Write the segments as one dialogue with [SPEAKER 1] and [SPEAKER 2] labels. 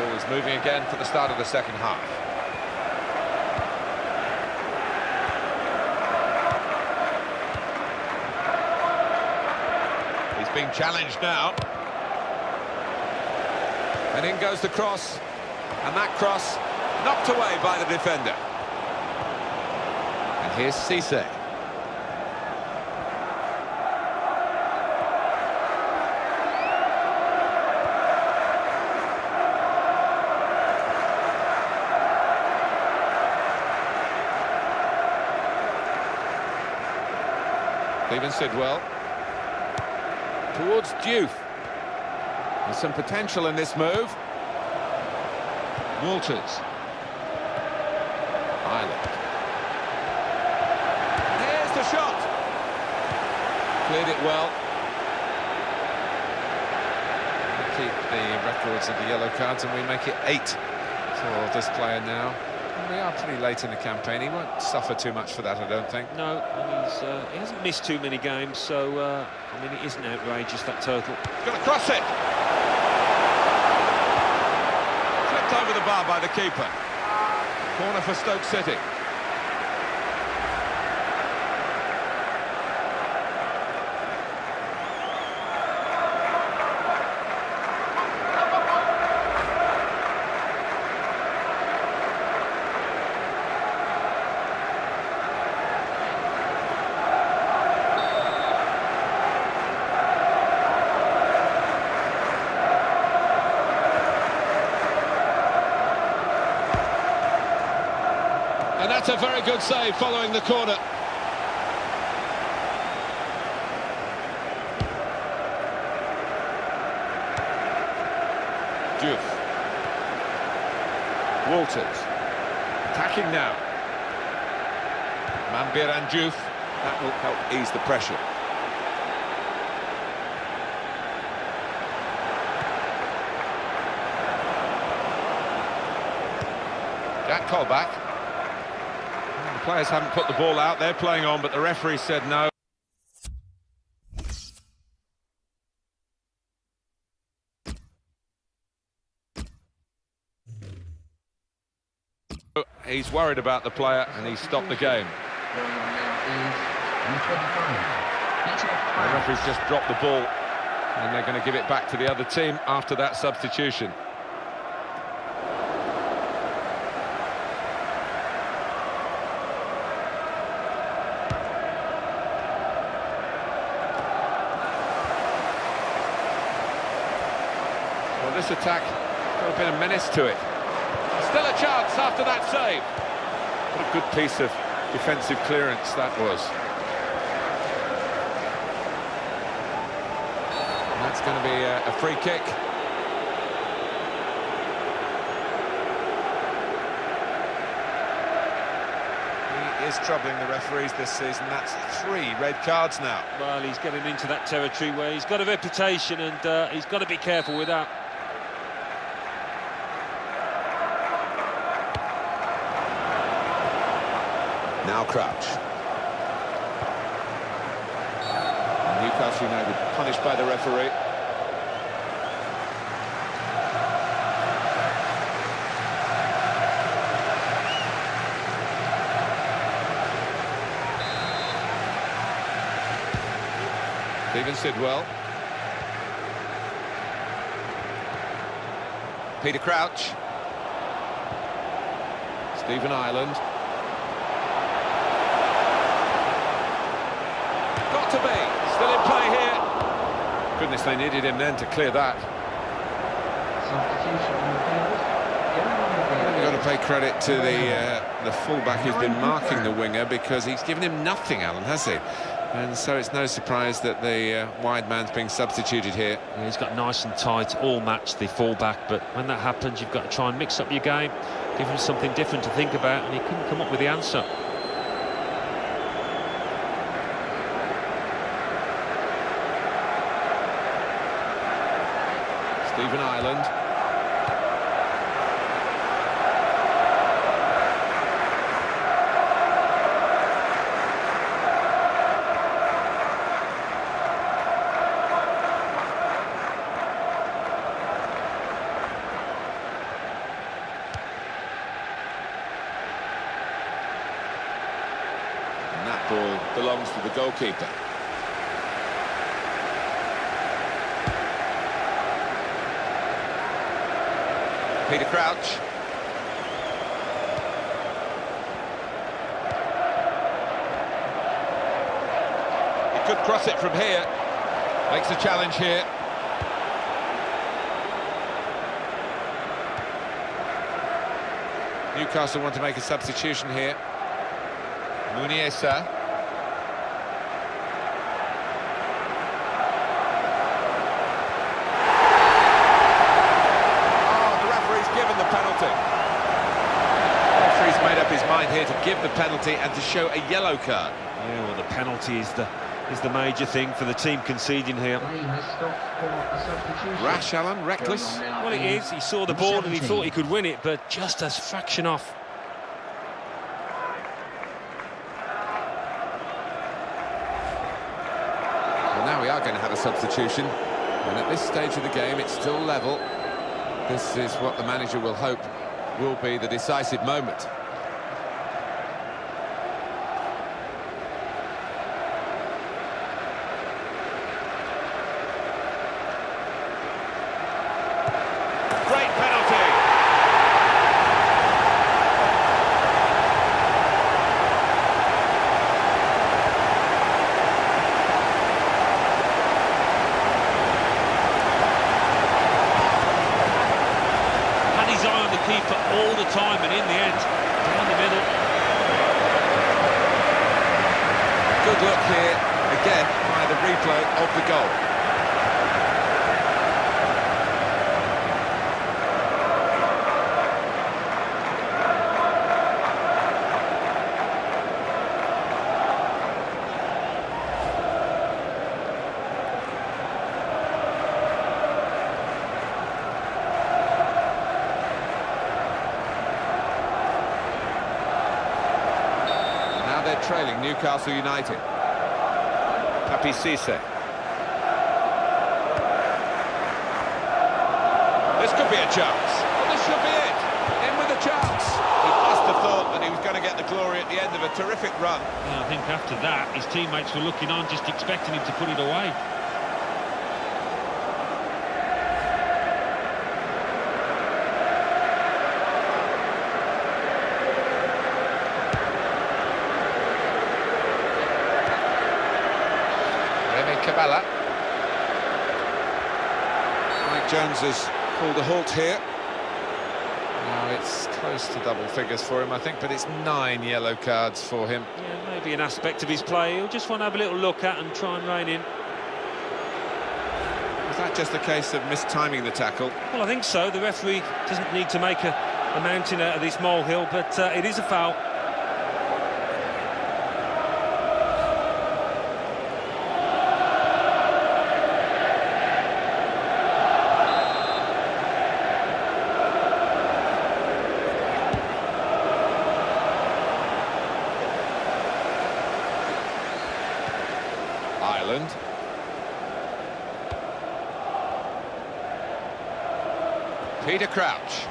[SPEAKER 1] Ball is moving again for the start of the second half. He's being challenged now. And in goes the cross. And that cross knocked away by the defender. And here's Cisse. Steven Sidwell towards Diouf. There's some potential in this move. Walters. Island. Here's the shot. Cleared it well. We keep the records of the yellow cards and we make it 8 for this player now. We are pretty late in the campaign. He won't suffer too much for that, I don't think.
[SPEAKER 2] No, and he hasn't missed too many games, so I mean, it isn't outrageous, that total.
[SPEAKER 1] He's got to cross it. Flipped over the bar by the keeper. Corner for Stoke City. And that's a very good save following the corner. Diouf. Walters. Attacking now. Mambir and Diouf. That will help ease the pressure. Jack Colback. Players haven't put the ball out, they're playing on, but the referee said no. He's worried about the player and he's stopped the game. The referee's just dropped the ball and they're going to give it back to the other team after that substitution. This attack got a bit of menace to it. Still a chance after that save. What a good piece of defensive clearance that was. And that's going to be a free kick. He is troubling the referees this season. That's 3 red cards now.
[SPEAKER 2] Well, he's getting into that territory where he's got a reputation and he's got to be careful with that.
[SPEAKER 1] Now Crouch. Newcastle United punished by the referee. Steven Sidwell. Peter Crouch. Stephen Ireland. Got to be. Still in play here. Goodness, they needed him then to clear that. You've got to pay credit to the fullback who's been marking the winger, because he's given him nothing, Alan, has he? And so it's no surprise that the wide man's being substituted here.
[SPEAKER 2] Yeah, he's got nice and tight, all matched the fullback, but when that happens, you've got to try and mix up your game, give him something different to think about, and he couldn't come up with the answer.
[SPEAKER 1] Stephen Ireland. belongs to the goalkeeper. Peter Crouch. He could cross it from here. Makes a challenge here. Newcastle want to make a substitution here. Muniesa. Oh, the referee's given the penalty. The referee's made up his mind here to give the penalty and to show a yellow card.
[SPEAKER 2] Yeah, well, the penalty is the major thing for the team conceding here.
[SPEAKER 1] Rash, Alan, reckless.
[SPEAKER 2] Well, it is. He saw the ball and he thought he could win it, but just a fraction off.
[SPEAKER 1] Well, now we are going to have a substitution, and at this stage of the game, it's still level. This is what the manager will hope will be the decisive moment. Great penalty!
[SPEAKER 2] Had his eye on the keeper all the time, and in the end, down the middle.
[SPEAKER 1] Good look here, again, by the replay of the goal. They're trailing Newcastle United. Papi Cisse. This could be a chance. Well, this should be it. In with a chance. He must have thought that he was going to get the glory at the end of a terrific run.
[SPEAKER 2] Yeah, I think after that, his teammates were looking on, just expecting him to put it away.
[SPEAKER 1] Cabela. Mike Jones has called a halt here. Now it's close to double figures for him, I think, but it's 9 yellow cards for him.
[SPEAKER 2] Yeah, maybe an aspect of his play he'll just want to have a little look at and try and rein in.
[SPEAKER 1] Was that just a case of mistiming the tackle?
[SPEAKER 2] Well, I think so. The referee doesn't need to make a mountain out of this molehill, but it is a foul.
[SPEAKER 1] Ireland. Peter Crouch.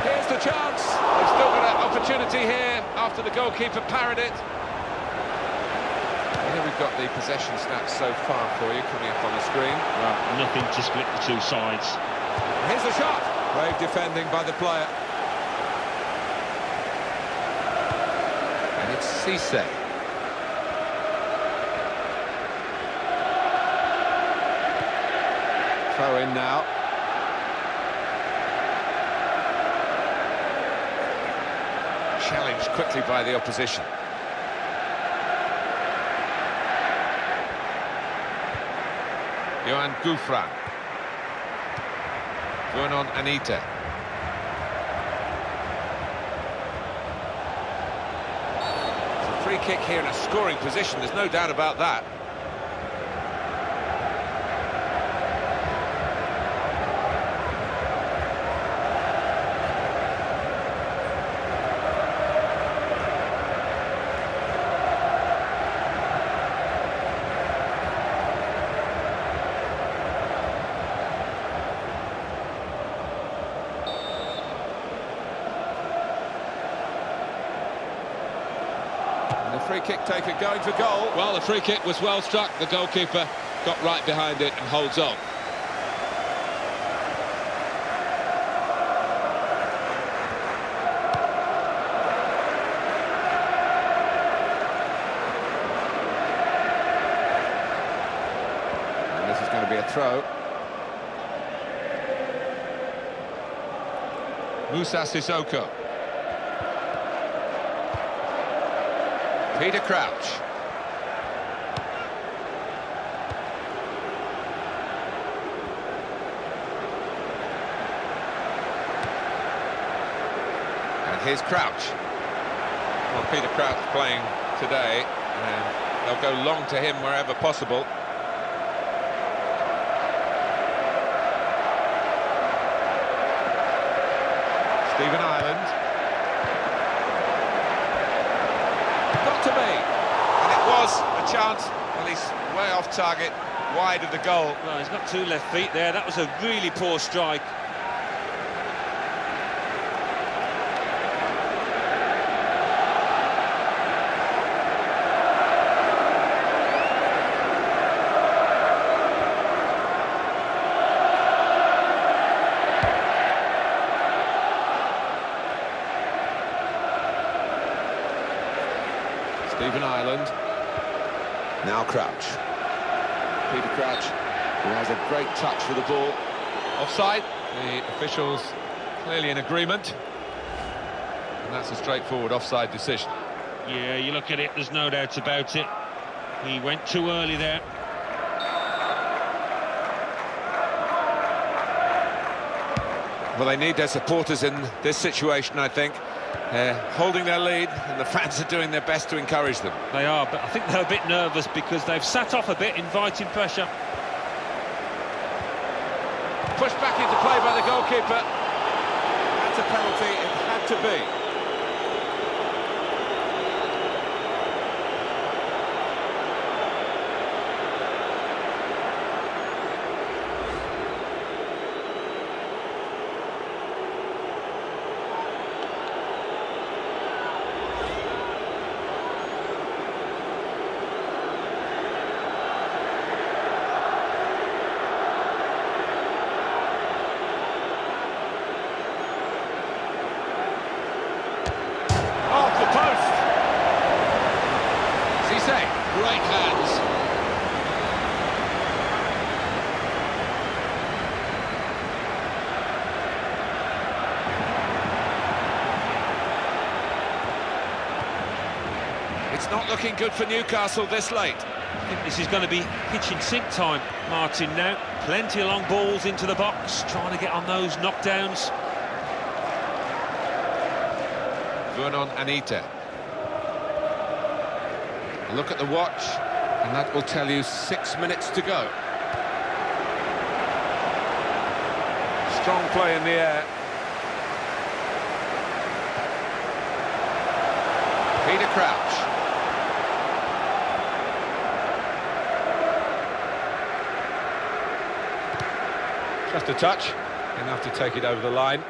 [SPEAKER 1] Here's the chance. They've still got an opportunity here after the goalkeeper parried it. Here we've got the possession stats so far for you coming up on the screen.
[SPEAKER 2] Right, nothing to split the two sides.
[SPEAKER 1] Here's the shot. Brave defending by the player. And it's Cisse. Throw in now. Challenged quickly by the opposition. Johan Gouffran. Going on Anita. It's a free kick here in a scoring position, there's no doubt about that. free kick taker going for goal.
[SPEAKER 3] Well, the free kick was well struck. The goalkeeper got right behind it and holds on.
[SPEAKER 1] And this is going to be a throw.
[SPEAKER 3] Moussa Sissoko.
[SPEAKER 1] Peter Crouch. And here's Crouch.
[SPEAKER 3] Well, Peter Crouch playing today, and they'll go long to him wherever possible.
[SPEAKER 1] Stephen Ireland. Got to be. And it was a chance. Well, he's way off target, wide of the goal.
[SPEAKER 2] Well, he's got two left feet there. That was a really poor strike.
[SPEAKER 1] Stephen Ireland. Now Crouch. Peter Crouch, who has a great touch for the ball.
[SPEAKER 3] Offside. The officials clearly in agreement. And that's a straightforward offside decision.
[SPEAKER 2] Yeah, you look at it, there's no doubt about it. He went too early there.
[SPEAKER 1] Well, they need their supporters in this situation, I think. They're holding their lead, and the fans are doing their best to encourage them.
[SPEAKER 2] They are, but I think they're a bit nervous because they've sat off a bit, inviting pressure.
[SPEAKER 1] Pushed back into play by the goalkeeper. That's a penalty, it had to be. Off the post.
[SPEAKER 3] Cisse, great hands.
[SPEAKER 1] It's not looking good for Newcastle this late.
[SPEAKER 2] I think this is going to be kitchen sink time, Martin, now. Plenty of long balls into the box, trying to get on those knockdowns.
[SPEAKER 1] Vernon Anita. Look at the watch, and that will tell you 6 minutes to go. Strong play in the air. Peter Crouch.
[SPEAKER 3] Just a touch. Enough to take it over the line.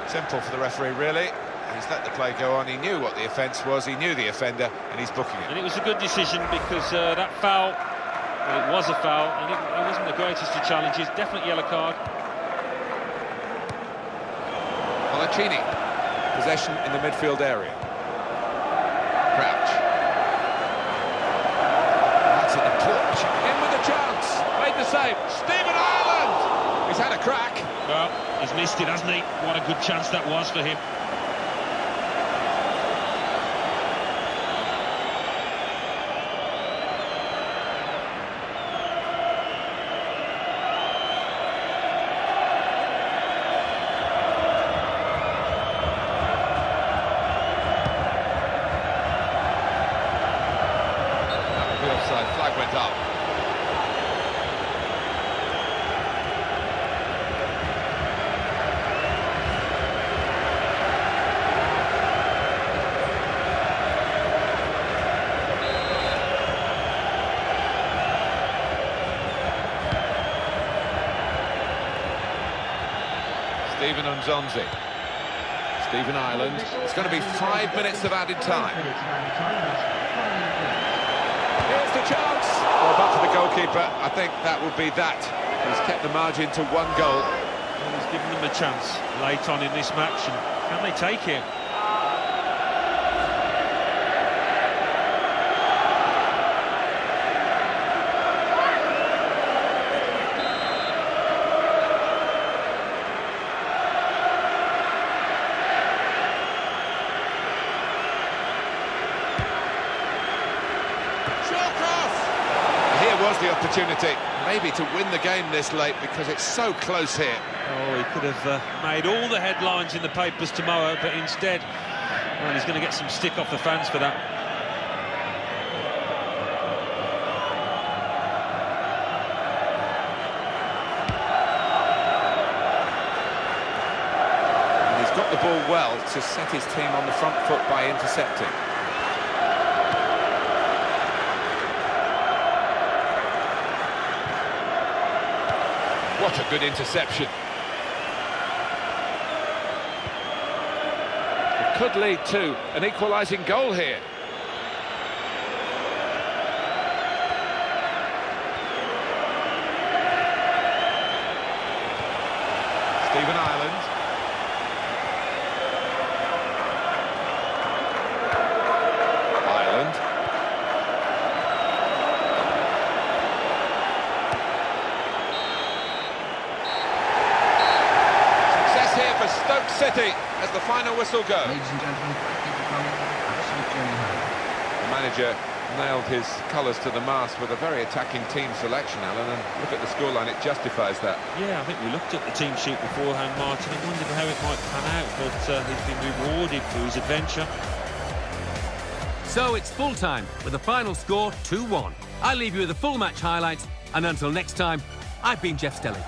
[SPEAKER 1] Simple for the referee, really. He's let the play go on. He knew what the offence was, he knew the offender, and he's booking it.
[SPEAKER 2] And it was a good decision because that foul, well, it was a foul, and it wasn't the greatest of challenges. Definite yellow card.
[SPEAKER 1] Bonaccini, possession in the midfield area. Crouch. That's an important shot. In with a chance. Made the save. Stephen Ireland! He's had a crack.
[SPEAKER 2] Well, he's missed it, hasn't he? What a good chance that was for him.
[SPEAKER 3] The offside flag went up. Stephen Nzonzi. Stephen Ireland.
[SPEAKER 1] It's going to be 5 minutes of added time. Here's the chance.
[SPEAKER 3] Well, back to the goalkeeper. I think that will be that. He's kept the margin to 1 goal.
[SPEAKER 2] Well, he's given them a chance late on in this match, and can they take it?
[SPEAKER 3] Was the opportunity maybe to win the game this late, because it's so close here.
[SPEAKER 2] Oh, he could have made all the headlines in the papers tomorrow, but instead, well, he's going to get some stick off the fans for that.
[SPEAKER 1] And he's got the ball well to set his team on the front foot by intercepting.
[SPEAKER 3] What a good interception.
[SPEAKER 1] It could lead to an equalising goal here.
[SPEAKER 3] Stephen Ireland. Ireland.
[SPEAKER 1] Stoke City as the final whistle goes.
[SPEAKER 4] Ladies and gentlemen, thank you for coming. Have a safe journey home.
[SPEAKER 1] The manager nailed his colours to the mast with a very attacking team selection, Alan, and look at the scoreline, it justifies that.
[SPEAKER 2] Yeah, I think we looked at the team sheet beforehand, Martin, and wondered how it might pan out, but he's been rewarded for his adventure.
[SPEAKER 5] So it's full time with the final score 2-1. I leave you with the full match highlights, and until next time, I've been Jeff Stelly.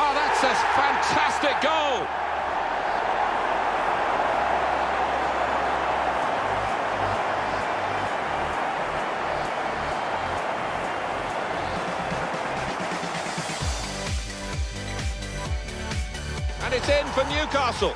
[SPEAKER 1] Oh, that's a fantastic goal! And it's in for Newcastle.